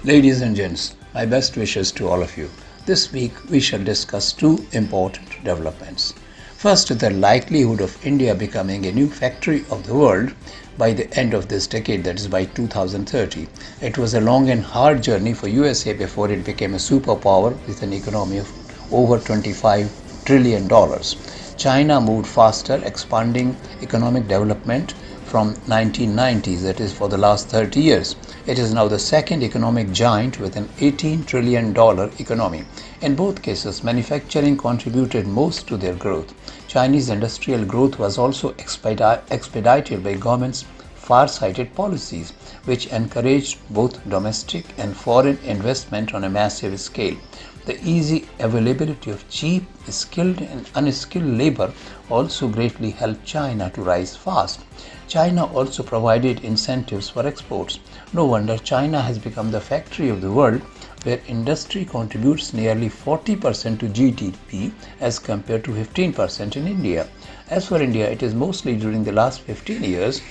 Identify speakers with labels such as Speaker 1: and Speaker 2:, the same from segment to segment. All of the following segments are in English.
Speaker 1: Ladies and gents, my best wishes to all of you. This week we shall discuss two important developments. First, the likelihood of India becoming a new factory of the world by the end of this decade, that is by 2030. It was a long and hard journey for USA before it became a superpower with an economy of over $25 trillion. China moved faster, expanding economic development from 1990s, that is for the last 30 years. It is now the second economic giant with an $18 trillion economy. In both cases, manufacturing contributed most to their growth. Chinese industrial growth was also expedited by government's far-sighted policies, which encouraged both domestic and foreign investment on a massive scale. The easy availability of cheap, skilled and unskilled labor also greatly helped China to rise fast. China also provided incentives for exports. No wonder China has become the factory of the world, where industry contributes nearly 40% to GDP as compared to 15% in India. As for India, it is mostly during the last 15 years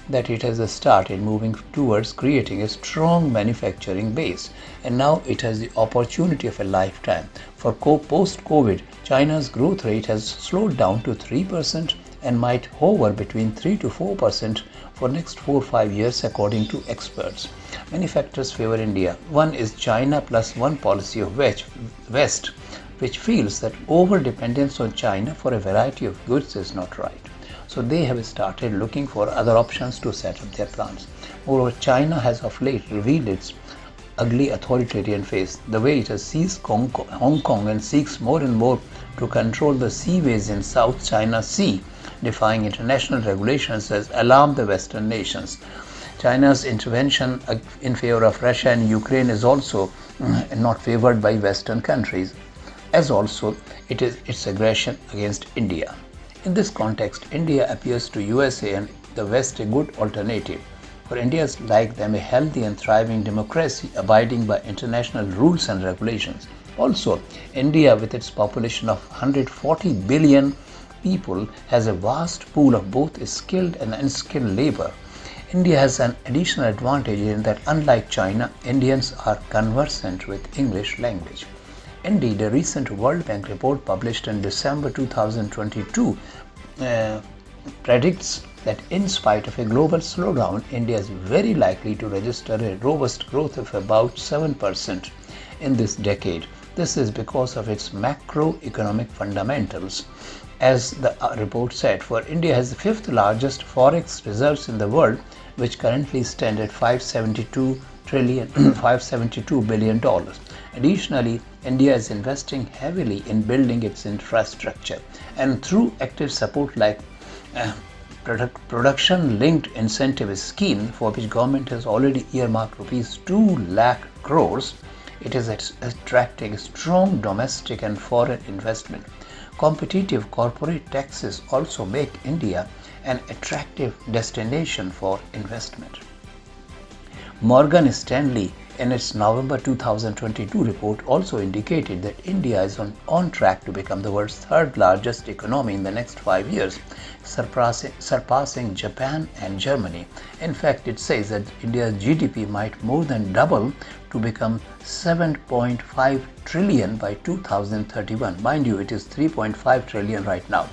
Speaker 1: that it has started moving towards creating a strong manufacturing base, and now it has the opportunity of a lifetime. For post-COVID, China's growth rate has slowed down to 3% and might hover between 3 to 4% for next 4-5 years according to experts. Many factors favor India. One is China plus one policy of West, which feels that over-dependence on China for a variety of goods is not right. So they have started looking for other options to set up their plants. Moreover, China has of late revealed its ugly authoritarian face. The way it has seized Hong Kong and seeks more and more to control the seaways in South China Sea, defying international regulations, has alarmed the Western nations. China's intervention in favor of Russia and Ukraine is also not favored by Western countries, as also it is its aggression against India. In this context, India appears to USA and the West a good alternative. For India's like them a healthy and thriving democracy abiding by international rules and regulations. Also, India with its population of 140 billion people has a vast pool of both skilled and unskilled labor. India has an additional advantage in that unlike China, Indians are conversant with English language. Indeed, a recent World Bank report published in December 2022 predicts that in spite of a global slowdown, India is very likely to register a robust growth of about 7% in this decade. This is because of its macroeconomic fundamentals. As the report said, for India has the fifth largest forex reserves in the world, which currently stand at $572 billion. Additionally, India is investing heavily in building its infrastructure, and through active support like production-linked incentive scheme, for which government has already earmarked rupees 2 lakh crores, it is attracting strong domestic and foreign investment. Competitive corporate taxes also make India an attractive destination for investment. Morgan Stanley, in its November 2022 report, also indicated that India is on track to become the world's third largest economy in the next 5 years, surpassing Japan and Germany. In fact, it says that India's GDP might more than double to become 7.5 trillion by 2031. Mind you, it is 3.5 trillion right now.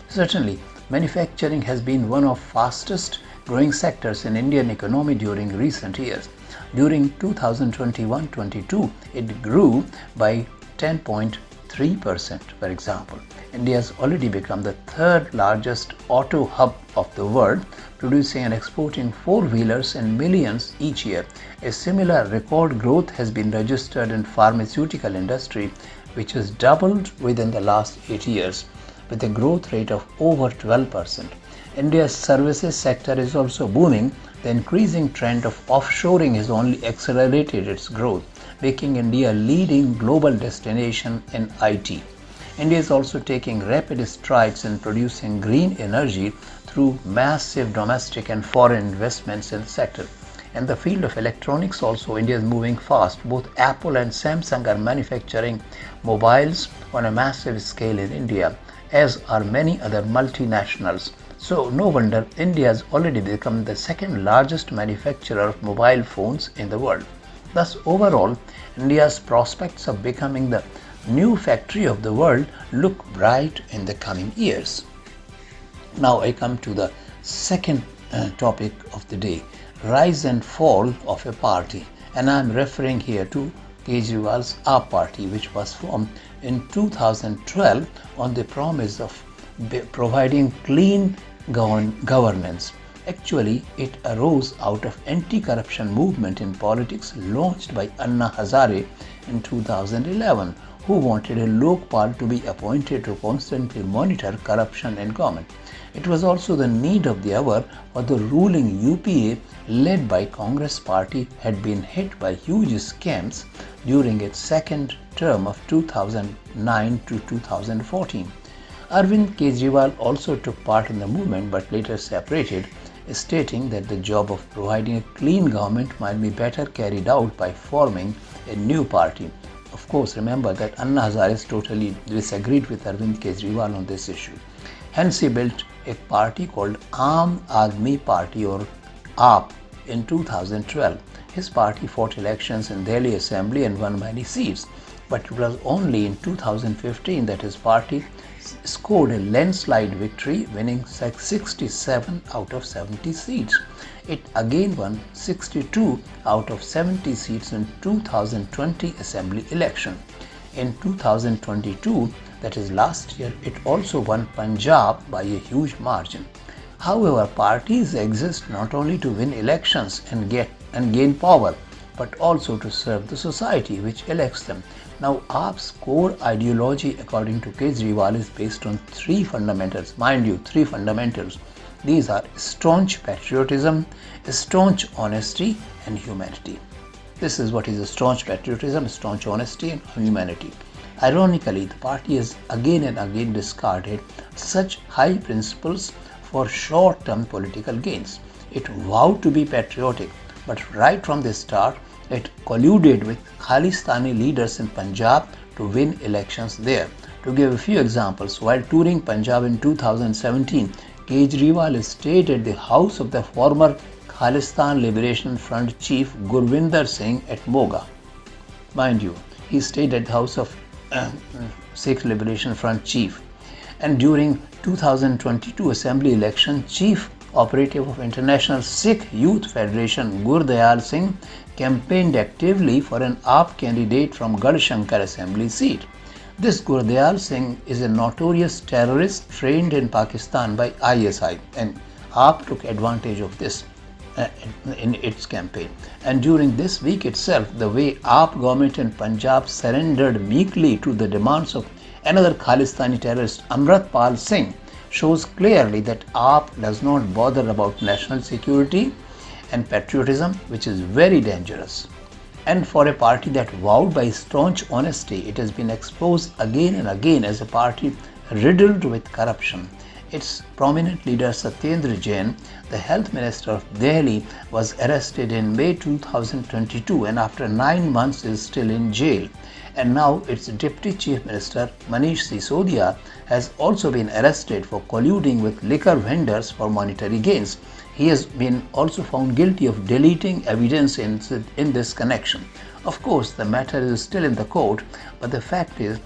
Speaker 1: Certainly, manufacturing has been one of fastest growing sectors in Indian economy during recent years. During 2021-22, it grew by 10.3%, for example. India has already become the third largest auto hub of the world, producing and exporting four-wheelers in millions each year. A similar record growth has been registered in pharmaceutical industry, which has doubled within the last 8 years, with a growth rate of over 12%. India's services sector is also booming. The increasing trend of offshoring has only accelerated its growth, making India a leading global destination in IT. India is also taking rapid strides in producing green energy through massive domestic and foreign investments in the sector. In the field of electronics also, India is moving fast. Both Apple and Samsung are manufacturing mobiles on a massive scale in India, as are many other multinationals. So no wonder India has already become the second largest manufacturer of mobile phones in the world. Thus, overall, India's prospects of becoming the new factory of the world look bright in the coming years. Now I come to the second topic of the day, rise and fall of a party, and I am referring here to Kejriwal's AAP party, which was formed in 2012 on the promise of providing clean governance. Actually, it arose out of anti-corruption movement in politics launched by Anna Hazare in 2011, who wanted a Lokpal to be appointed to constantly monitor corruption in government. It was also the need of the hour, for the ruling UPA led by Congress party had been hit by huge scams during its second term of 2009 to 2014. Arvind Kejriwal also took part in the movement but later separated, stating that the job of providing a clean government might be better carried out by forming a new party. Of course, remember that Anna Hazare totally disagreed with Arvind Kejriwal on this issue. Hence, he built a party called Aam Aadmi Party or AAP in 2012. His party fought elections in Delhi Assembly and won many seats, but it was only in 2015 that his party scored a landslide victory, winning 67 out of 70 seats. It again won 62 out of 70 seats in 2020 Assembly election. In 2022, that is last year, it also won Punjab by a huge margin. However, parties exist not only to win elections and gain power, but also to serve the society which elects them. Now, AAP's core ideology, according to Kejriwal, is based on three fundamentals. Mind you, three fundamentals. These are staunch patriotism, staunch honesty, and humanity. This is what is a staunch patriotism, staunch honesty, and humanity. Ironically, the party has again and again discarded such high principles for short-term political gains. It vowed to be patriotic, but right from the start, it colluded with Khalistani leaders in Punjab to win elections there. To give a few examples, while touring Punjab in 2017, Kejriwal stayed at the house of the former Khalistan Liberation Front chief Gurvinder Singh at Moga. Mind you, he stayed at the house of Sikh Liberation Front chief. And during 2022 Assembly election, Chief Operative of International Sikh Youth Federation Gurdayal Singh campaigned actively for an AAP candidate from Gadhasankar Assembly seat. This Gurdayal Singh is a notorious terrorist trained in Pakistan by ISI, and AAP took advantage of this in its campaign. And during this week itself, the way AAP government in Punjab surrendered meekly to the demands of another Khalistani terrorist, Amritpal Singh, shows clearly that AAP does not bother about national security and patriotism, which is very dangerous. And for a party that vowed by staunch honesty, it has been exposed again and again as a party riddled with corruption. Its prominent leader Satyendra Jain, the health minister of Delhi, was arrested in May 2022 and after 9 months is still in jail. And now its deputy chief minister Manish Sisodia has also been arrested for colluding with liquor vendors for monetary gains. He has been also found guilty of deleting evidence in this connection. Of course, the matter is still in the court, but the fact is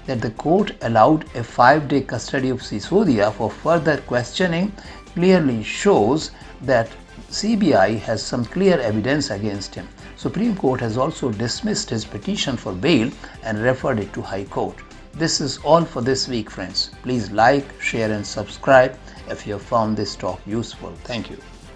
Speaker 1: that the court allowed a 5-day custody of Sisodia for further questioning clearly shows that CBI has some clear evidence against him. Supreme Court has also dismissed his petition for bail and referred it to High Court. This is all for this week, friends. Please like, share and subscribe if you have found this talk useful. Thank you.